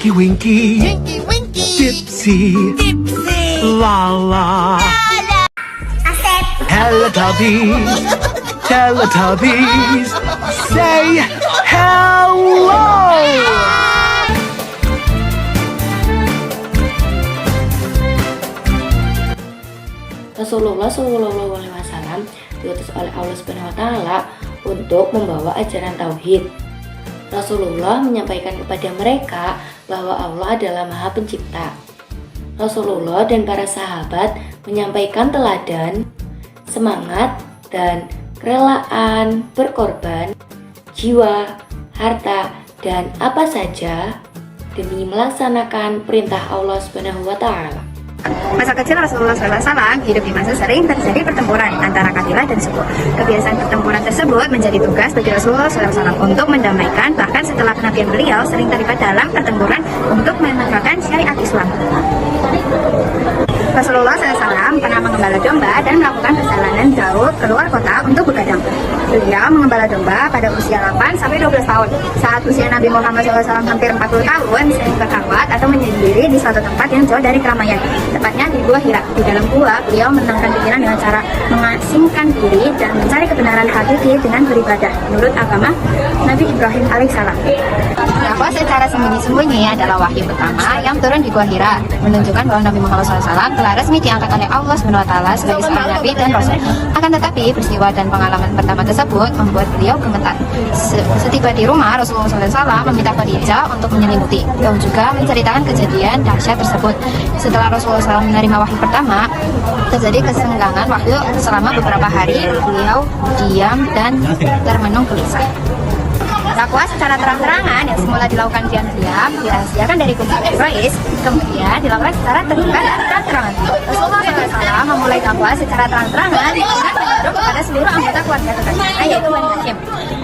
Tinky Winky, Tinky Winky, Dipsy, Dipsy, Lala, Asep, Teletubbies, say hello! Rasulullah Shallallahu Alaihi Wasallam diutus oleh Allah Subhanahu Wa Taala untuk membawa ajaran tauhid. Rasulullah menyampaikan kepada mereka bahwa Allah adalah Maha Pencipta. Rasulullah dan para sahabat menyampaikan teladan, semangat, dan kerelaan berkorban, jiwa, harta, dan apa saja demi melaksanakan perintah Allah Subhanahu Wa Taala. Masa kecil Rasulullah SAW hidup di masa sering terjadi pertempuran antara kabilah dan suku. Kebiasaan pertempuran tersebut menjadi tugas bagi Rasulullah SAW untuk mendamaikan, bahkan setelah kenabian beliau sering terlibat dalam pertempuran untuk menegakkan syariat Islam. Rasulullah SAW pernah mengembala domba dan melakukan perjalanan jauh keluar kota untuk begadang. Beliau mengembala domba pada usia 8-12 tahun. Saat usia Nabi Muhammad SAW hampir 40 tahun, sering berkhawat atau menyendiri di suatu tempat yang jauh dari keramaian, tepatnya di Gua Hira. Di dalam gua, beliau menenangkan pikiran dengan cara mengasingkan diri dan mencari kebenaran hakiki dengan beribadah menurut agama Nabi Ibrahim alaihissalam. Dakwah secara sembunyi-sembunyi adalah wahyu pertama yang turun di Gua Hira, menunjukkan bahwa Nabi Muhammad SAW telah resmi diangkat oleh Allah SWT sebagai seorang Nabi dan Rasul. Akan tetapi, peristiwa dan pengalaman pertama tersebut membuat beliau gemetar. Setiba di rumah, Rasulullah SAW meminta Khadijah untuk menyelimuti dan juga menceritakan kejadian dahsyat tersebut. Setelah Rasulullah SAW menerima wahyu pertama, terjadi kesenggangan wahyu selama beberapa hari. Beliau diam dan termenung gelisah. Dakwah secara terang-terangan yang semula dilakukan diam-diam dirahasiakan dari kumpul Quraisy, kemudian dilakukan secara terbuka dan terang-terangan. Rasulullah SAW memulai dakwah secara terang-terangan dengan menghimbau kepada seluruh anggota keluarga terkasihnya, yaitu Bani Hashim.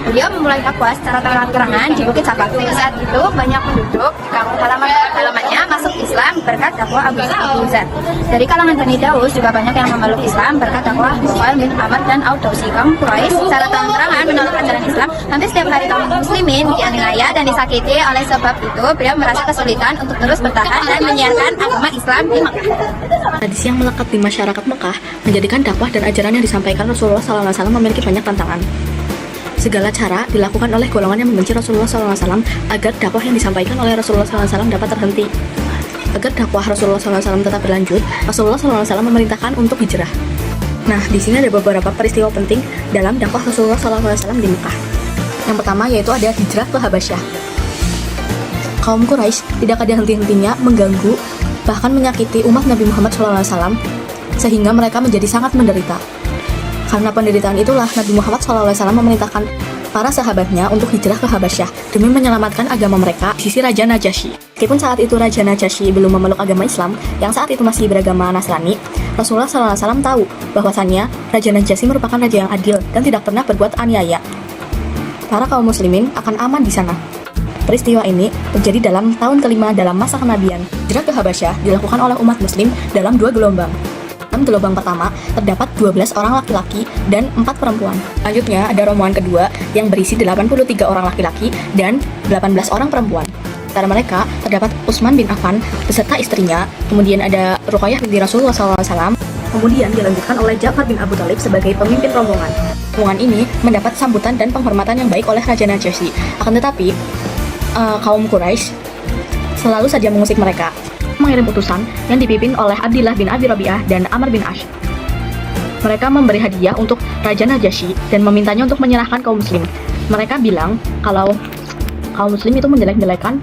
Beliau memulai dakwah secara terang-terangan di Bukit Safak. Saat itu banyak penduduk di kampung halamannya masuk Islam berkat dakwah Abu Zar. Dari kalangan Bani Daus juga banyak yang memeluk Islam berkat dakwah Nufail bin Amr dan Audosi. Kaum Quraisy secara terang-terangan menolak ajaran Islam. Hampir setiap hari kaum muslimin dianiaya dan disakiti. Oleh sebab itu, beliau merasa kesulitan untuk terus bertahan dan menyiarkan agama Islam di Mekah. Hadis yang melekat di masyarakat Mekah menjadikan dakwah dan ajaran yang disampaikan Rasulullah SAW memiliki banyak tantangan. Segala cara dilakukan oleh golongan yang membenci Rasulullah SAW agar dakwah yang disampaikan oleh Rasulullah SAW dapat terhenti. Agar dakwah Rasulullah SAW tetap berlanjut, Rasulullah SAW memerintahkan untuk hijrah. Nah, di sini ada beberapa peristiwa penting dalam dakwah Rasulullah SAW di Mekah. Yang pertama yaitu ada hijrah ke Habasyah. Kaum Quraisy tidak ada henti-hentinya mengganggu, bahkan menyakiti umat Nabi Muhammad SAW, sehingga mereka menjadi sangat menderita. Karena penderitaan itulah Nabi Muhammad SAW memerintahkan para sahabatnya untuk hijrah ke Habasyah demi menyelamatkan agama mereka di sisi Raja Najasyi. Meskipun saat itu Raja Najasyi belum memeluk agama Islam, yang saat itu masih beragama Nasrani, Rasulullah SAW tahu bahwasannya Raja Najasyi merupakan raja yang adil dan tidak pernah berbuat aniaya. Para kaum muslimin akan aman di sana. Peristiwa ini terjadi dalam tahun kelima dalam masa kenabian. Hijrah ke Habasyah dilakukan oleh umat muslim dalam 2 gelombang. Dalam gelombang pertama, terdapat 12 orang laki-laki dan 4 perempuan. Selanjutnya, ada rombongan kedua yang berisi 83 orang laki-laki dan 18 orang perempuan. Antara mereka, terdapat Utsman bin Affan beserta istrinya, kemudian ada Ruqayyah binti Rasulullah SAW, kemudian dilanjutkan oleh Ja'far bin Abu Thalib sebagai pemimpin rombongan. Rombongan ini mendapat sambutan dan penghormatan yang baik oleh Raja Najasyi. Akan tetapi, kaum Quraisy selalu saja mengusik mereka. Mengirim utusan yang dipimpin oleh Abdillah bin Abi Rabi'ah dan Amr bin Ash. Mereka memberi hadiah untuk Raja Najasyi dan memintanya untuk menyerahkan kaum muslim. Mereka bilang kalau kaum muslim itu menjelek-jelekan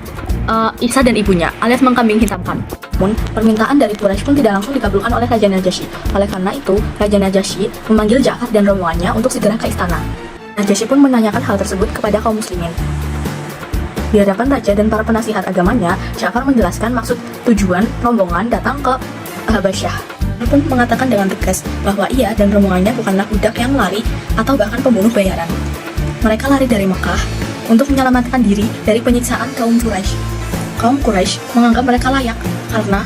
Isa dan ibunya, alias mengkambing hitamkan. Namun, permintaan dari Quraisy pun tidak langsung dikabulkan oleh Raja Najasyi. Oleh karena itu, Raja Najasyi memanggil Ja'far dan rombongannya untuk segera ke istana. Najasyi pun menanyakan hal tersebut kepada kaum muslimin. Di hadapan raja dan para penasihat agamanya, Ja'far menjelaskan maksud tujuan rombongan datang ke Habasyah. Dia pun mengatakan dengan tegas bahwa ia dan rombongannya bukanlah budak yang lari atau bahkan pembunuh bayaran. Mereka lari dari Mekah untuk menyelamatkan diri dari penyiksaan kaum Quraisy. Kaum Quraisy menganggap mereka layak karena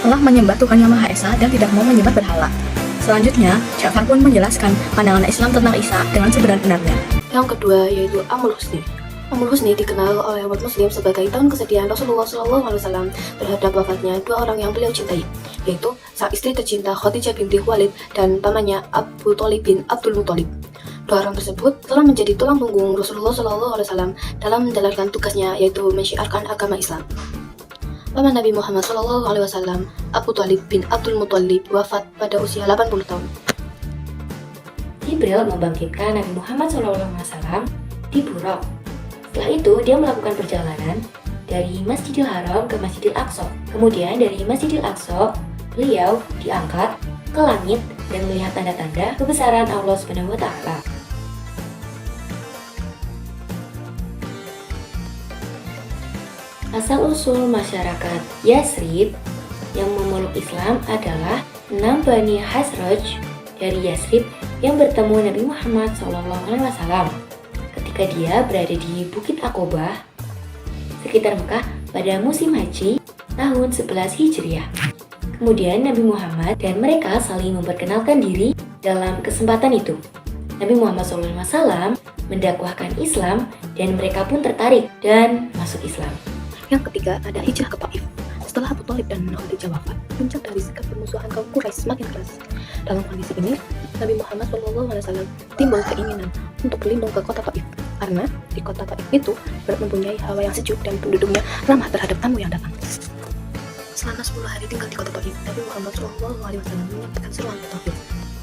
telah menyembah Tuhan Yang Maha Esa dan tidak mau menyembah berhala. Selanjutnya, Ja'far pun menjelaskan pandangan Islam tentang Isa dengan sebenar-benarnya. Yang kedua yaitu Amul Husni. Ummul Husni dikenal oleh umat muslim sebagai tahun kesedihan Rasulullah SAW terhadap wafatnya dua orang yang beliau cintai, yaitu sang istri tercinta Khadijah binti Khuwailid dan pamannya Abu Thalib bin Abdul Muthalib. Dua orang tersebut telah menjadi tulang punggung Rasulullah SAW dalam menjalankan tugasnya, yaitu mensyiarkan agama Islam. Paman Nabi Muhammad SAW, Abu Thalib bin Abdul Muthalib, wafat pada usia 80 tahun. Jibril membangkitkan Nabi Muhammad SAW di Buraq. Setelah itu, dia melakukan perjalanan dari Masjidil Haram ke Masjidil Aqsa. Kemudian dari Masjidil Aqsa, beliau diangkat ke langit dan melihat tanda-tanda kebesaran Allah Subhanahu wa Ta'ala. Asal-usul masyarakat Yasrib yang memeluk Islam adalah 6 Bani Khazraj dari Yasrib yang bertemu Nabi Muhammad SAW ketika dia berada di Bukit Aqobah sekitar Mekah pada musim haji tahun 11 Hijriah. Kemudian Nabi Muhammad dan mereka saling memperkenalkan diri. Dalam kesempatan itu, Nabi Muhammad SAW mendakwahkan Islam dan mereka pun tertarik dan masuk Islam. Yang ketiga ada hijrah ke Taif. Setelah Abu Thalib dan Khadijah wafat, puncak dari sikap permusuhan kaum Quraisy semakin keras. Dalam kondisi ini, Nabi Muhammad SAW timbul keinginan untuk berlindung ke kota Taif, karena di kota Taif itu mempunyai hawa yang sejuk dan penduduknya ramah terhadap tamu yang datang. Selama 10 hari tinggal di kota Taif, Nabi Muhammad SAW menyampaikan seruan ke Taif.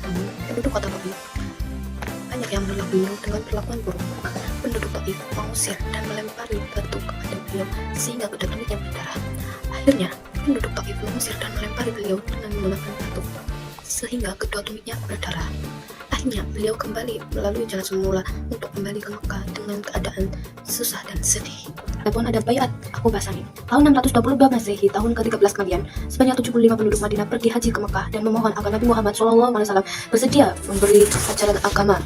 Namun, penduduk kota Taif banyak yang menolak beliau dengan perlakuan buruk. Penduduk Taif mengusir dan melempari batu kepada beliau sehingga kedua tumitnya berdarah. Akhirnya, penduduk Taif mengusir dan melempari beliau dengan menggunakan batu sehingga kedua tumitnya berdarah. Akhirnya, beliau kembali melalui jalan semula untuk kembali ke Mekah dengan keadaan susah dan sedih. Adapun ada Baiat Aqobah Tsani. Tahun 622 Masehi, tahun ke-13 Kenabian, sebanyak 75 penduduk Madinah pergi haji ke Mekah dan memohon agar Nabi Muhammad SAW bersedia memberi ajaran agama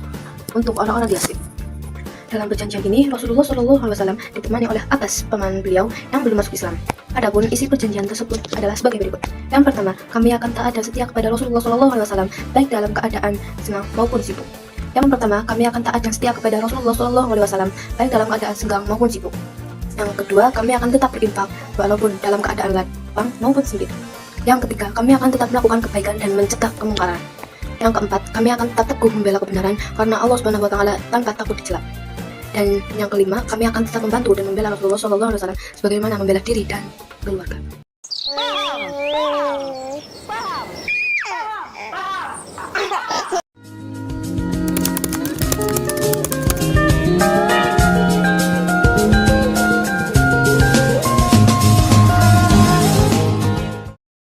untuk orang-orang di Yasrib. Dalam perjanjian ini, Rasulullah SAW ditemani oleh Abbas, paman beliau yang belum masuk Islam. Adapun isi perjanjian tersebut adalah sebagai berikut. Yang pertama, kami akan taat dan setia kepada Rasulullah SAW baik dalam keadaan senang maupun sibuk. Yang pertama, kami akan taat dan setia kepada Rasulullah SAW baik dalam keadaan senggang maupun sibuk. Yang kedua, kami akan tetap berinfak walaupun dalam keadaan lapang maupun sempit. Yang ketiga, kami akan tetap melakukan kebaikan dan mencegah kemungkaran. Yang keempat, kami akan tetap teguh membela kebenaran karena Allah Subhanahu wa Ta'ala tanpa takut dicela. Dan yang kelima, kami akan tetap membantu dan membela Rasulullah SAW sebagaimana membela diri dan keluarga.